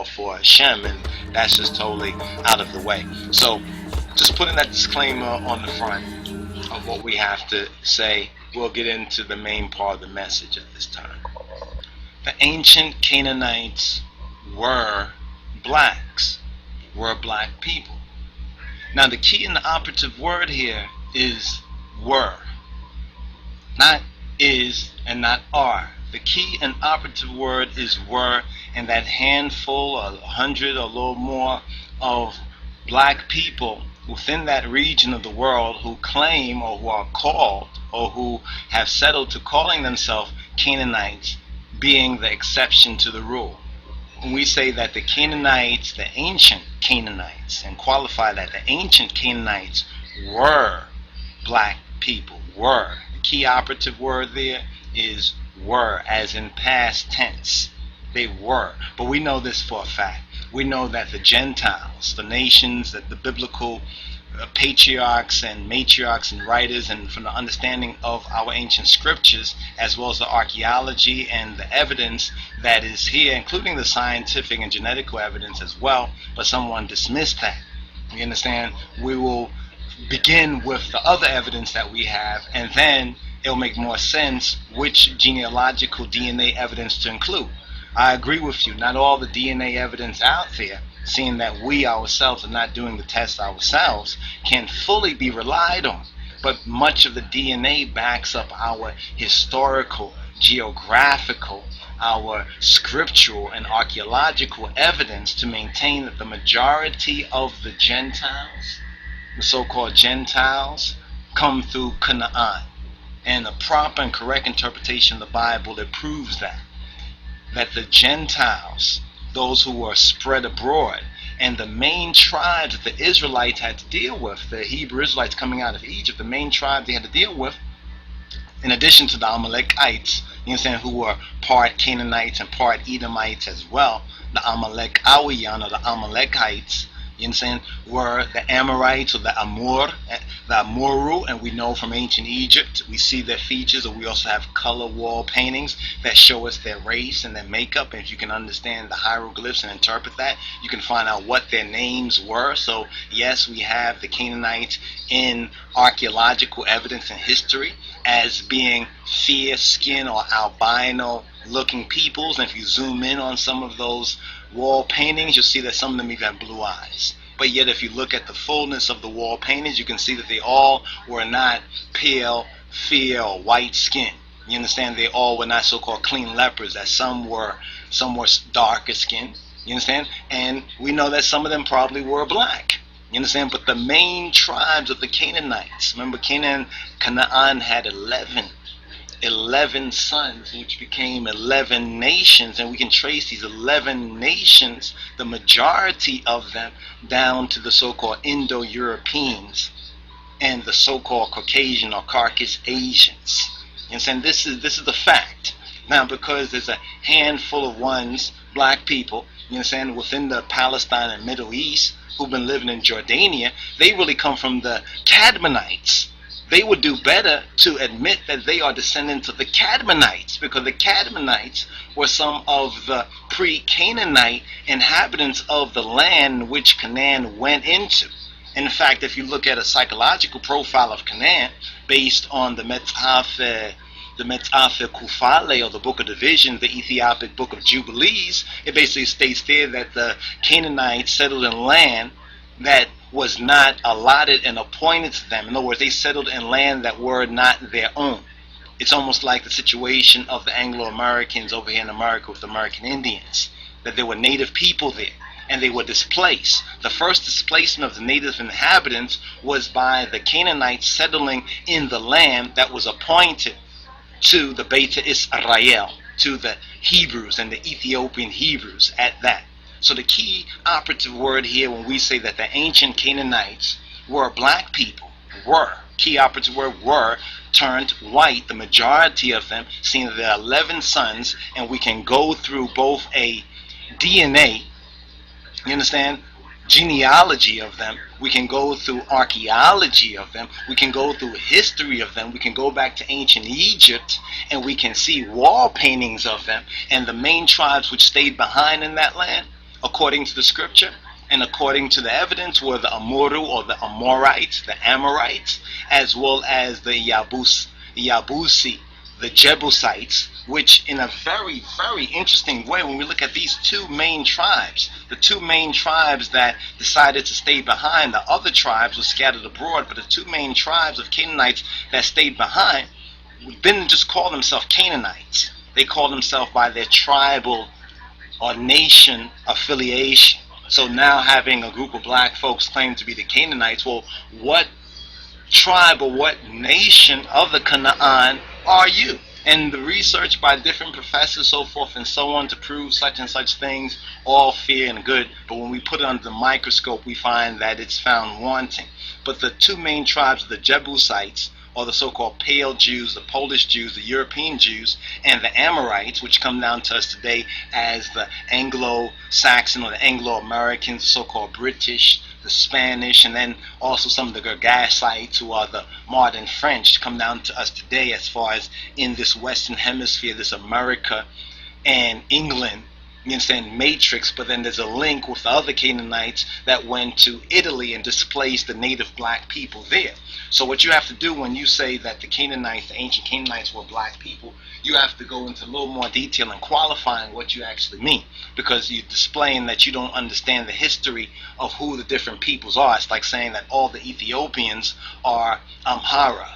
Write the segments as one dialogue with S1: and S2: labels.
S1: for Shem, and that's just totally out of the way. So just putting that disclaimer on the front of what we have to say, we'll get into the main part of the message at this time. The ancient Canaanites were blacks, were black people. Now the key and the operative word here is were, not is and not are. The key and operative word is were, and that handful or 100 or a little more of black people within that region of the world who claim or who are called or who have settled to calling themselves Canaanites being the exception to the rule. When we say that the Canaanites, the ancient Canaanites, and qualify that the ancient Canaanites were black people, were. The key operative word there is were, as in past tense. They were. But we know this for a fact. We know that the Gentiles, the nations, that the biblical patriarchs and matriarchs and writers, and from the understanding of our ancient scriptures, as well as the archaeology and the evidence that is here, including the scientific and genetical evidence as well, but someone dismissed that. You understand? We will begin with the other evidence that we have, and then it'll make more sense which genealogical DNA evidence to include. I agree with you, not all the DNA evidence out there, seeing that we ourselves are not doing the test ourselves, can fully be relied on. But much of the DNA backs up our historical, geographical, our scriptural and archaeological evidence to maintain that the majority of the Gentiles, the so-called Gentiles, come through Canaan. And a proper and correct interpretation of the Bible that proves that the Gentiles, those who were spread abroad, and the main tribes that the Israelites had to deal with, the Hebrew Israelites coming out of Egypt, the main tribe they had to deal with, in addition to the Amalekites, you understand, who were part Canaanites and part Edomites as well, the Amalekawiyan or the Amalekites, you understand, were the Amorites or the Amuru, and we know from ancient Egypt, we see their features, or we also have color wall paintings that show us their race and their makeup, and if you can understand the hieroglyphs and interpret that, you can find out what their names were. So yes, we have the Canaanites in archaeological evidence and history as being fair skin or albino looking peoples, and if you zoom in on some of those wall paintings, you'll see that some of them even have blue eyes. But yet if you look at the fullness of the wall paintings, you can see that they all were not pale, fair, or white skin. You understand? They all were not so-called clean lepers, that some were darker skin. You understand? And we know that some of them probably were black. You understand? But the main tribes of the Canaanites, remember Canaan had 11 sons, which became 11 nations, and we can trace these 11 nations, the majority of them, down to the so-called Indo-Europeans and the so-called Caucasian or Caucasus Asians. You understand? This is the fact. Now, because there's a handful of ones, black people, you understand, within the Palestine and Middle East, who've been living in Jordania, they really come from the Cadmonites. They would do better to admit that they are descendants of the Cadmonites, because the Cadmonites were some of the pre-Canaanite inhabitants of the land which Canaan went into. In fact, if you look at a psychological profile of Canaan based on the Metzafe Kufale, or the Book of Division, the Ethiopic Book of Jubilees, it basically states there that the Canaanites settled in land that was not allotted and appointed to them. In other words, they settled in land that were not their own. It's almost like the situation of the Anglo-Americans over here in America with the American Indians, that there were native people there and they were displaced. The first displacement of the native inhabitants was by the Canaanites settling in the land that was appointed to the Beta Israel, to the Hebrews and the Ethiopian Hebrews at that. So the key operative word here when we say that the ancient Canaanites were black people, key operative word were, turned white, the majority of them, seeing that there are 11 sons, and we can go through both a DNA, you understand, genealogy of them, we can go through archaeology of them, we can go through history of them, we can go back to ancient Egypt, and we can see wall paintings of them, and the main tribes which stayed behind in that land according to the scripture and according to the evidence, were the Amoru or the Amorites, the Amorites, as well as the Yabusi, the Jebusites, which in a very, very interesting way, when we look at these two main tribes, the two main tribes that decided to stay behind, the other tribes were scattered abroad, but the two main tribes of Canaanites that stayed behind didn't just call themselves Canaanites. They called themselves by their tribal or nation affiliation. So now having a group of black folks claim to be the Canaanites, well, what tribe or what nation of the Canaan are you? And the research by different professors, so forth and so on, to prove such and such things, all fair and good, but when we put it under the microscope, we find that it's found wanting. But the two main tribes of the Jebusites, or the so-called Pale Jews, the Polish Jews, the European Jews, and the Amorites, which come down to us today as the Anglo-Saxon or the Anglo-Americans, so-called British, the Spanish, and then also some of the Gergasites, who are the modern French, come down to us today as far as in this Western Hemisphere, this America and England, you understand, matrix. But then there's a link with the other Canaanites that went to Italy and displaced the native black people there. So what you have to do when you say that the Canaanites, the ancient Canaanites, were black people, you have to go into a little more detail and qualifying what you actually mean, because you're displaying that you don't understand the history of who the different peoples are. It's like saying that all the Ethiopians are Amhara,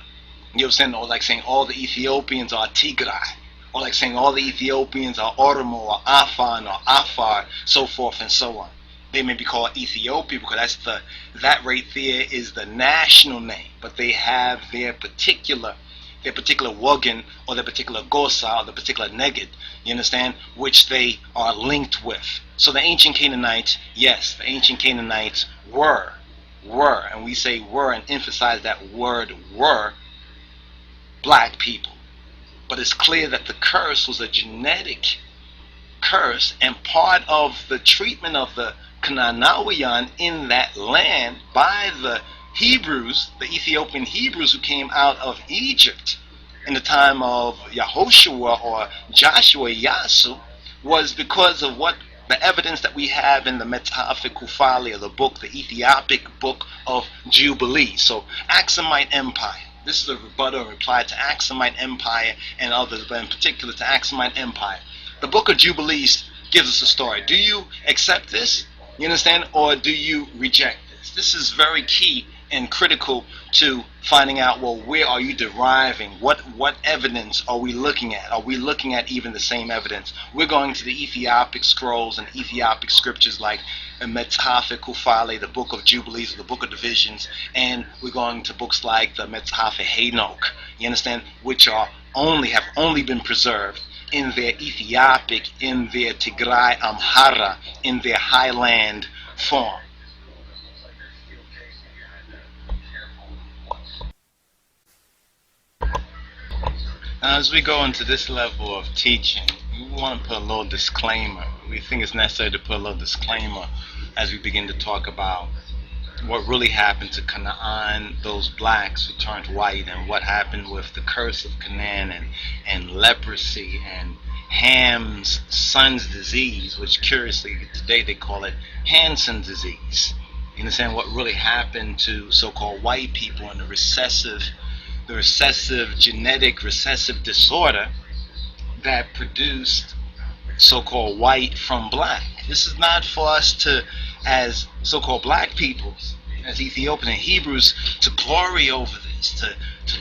S1: you know what I'm saying, or like saying all the Ethiopians are Tigray, or like saying all the Ethiopians are Oromo or Afan or Afar, so forth and so on. They may be called Ethiopia because that right there is the national name, but they have their particular Wagan or their particular Gosa or the particular Neged, you understand, which they are linked with. So the ancient Canaanites, yes, the ancient Canaanites were, and we say were and emphasize that word were, black people. But it's clear that the curse was a genetic curse, and part of the treatment of the Canaanawian in that land by the Hebrews, the Ethiopian Hebrews who came out of Egypt in the time of Yahushua or Joshua Yasu, was because of what the evidence that we have in the Metaphic Kufali, or the book, the Ethiopic book of Jubilees. So Aksumite Empire. This is a rebuttal and reply to Aksumite Empire and others, but in particular to Aksumite Empire. The book of Jubilees gives us a story. Do you accept this? You understand? Or do you reject this? This is very key and critical to finding out, well, where are you deriving? What evidence are we looking at? Are we looking at even the same evidence? We're going to the Ethiopic scrolls and Ethiopic scriptures like Metaphic Kufale, the book of Jubilees, or the book of Divisions, and we're going to books like the Metaphic Hanok, you understand, which have only been preserved in their Ethiopic, in their Tigray Amhara, in their highland form. Now, as we go into this level of teaching, we want to put a little disclaimer. We think it's necessary to put a little disclaimer as we begin to talk about what really happened to Canaan, those blacks who turned white, and what happened with the curse of Canaan and leprosy and Ham's son's disease, which curiously today they call it Hansen's disease. You understand what really happened to so-called white people and the recessive genetic recessive disorder that produced so-called white from black. This is not for us to, as so-called black people, as Ethiopian and Hebrews, to glory over this, to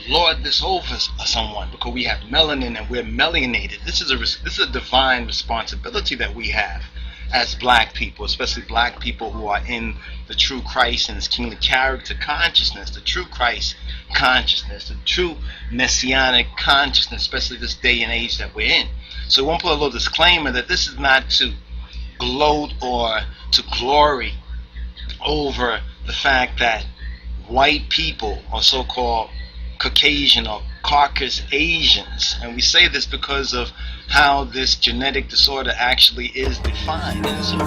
S1: lord this over someone because we have melanin and we're melanated. This is a divine responsibility that we have as black people, especially black people who are in the true Christ and his kingly character consciousness, the true Christ consciousness, the true messianic consciousness, especially this day and age that we're in. So we want to put a little disclaimer that this is not to gloat or to glory over the fact that white people are so-called Caucasian or Caucasus Asians. And we say this because of how this genetic disorder actually is defined. And so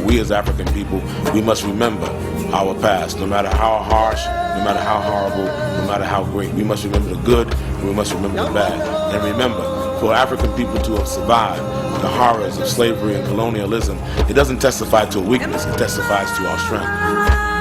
S2: we as African people, we must remember our past, no matter how harsh, no matter how horrible, no matter how great. We must remember the good, and we must remember the bad. And remember For African people to have survived the horrors of slavery and colonialism, it doesn't testify to a weakness, it testifies to our strength.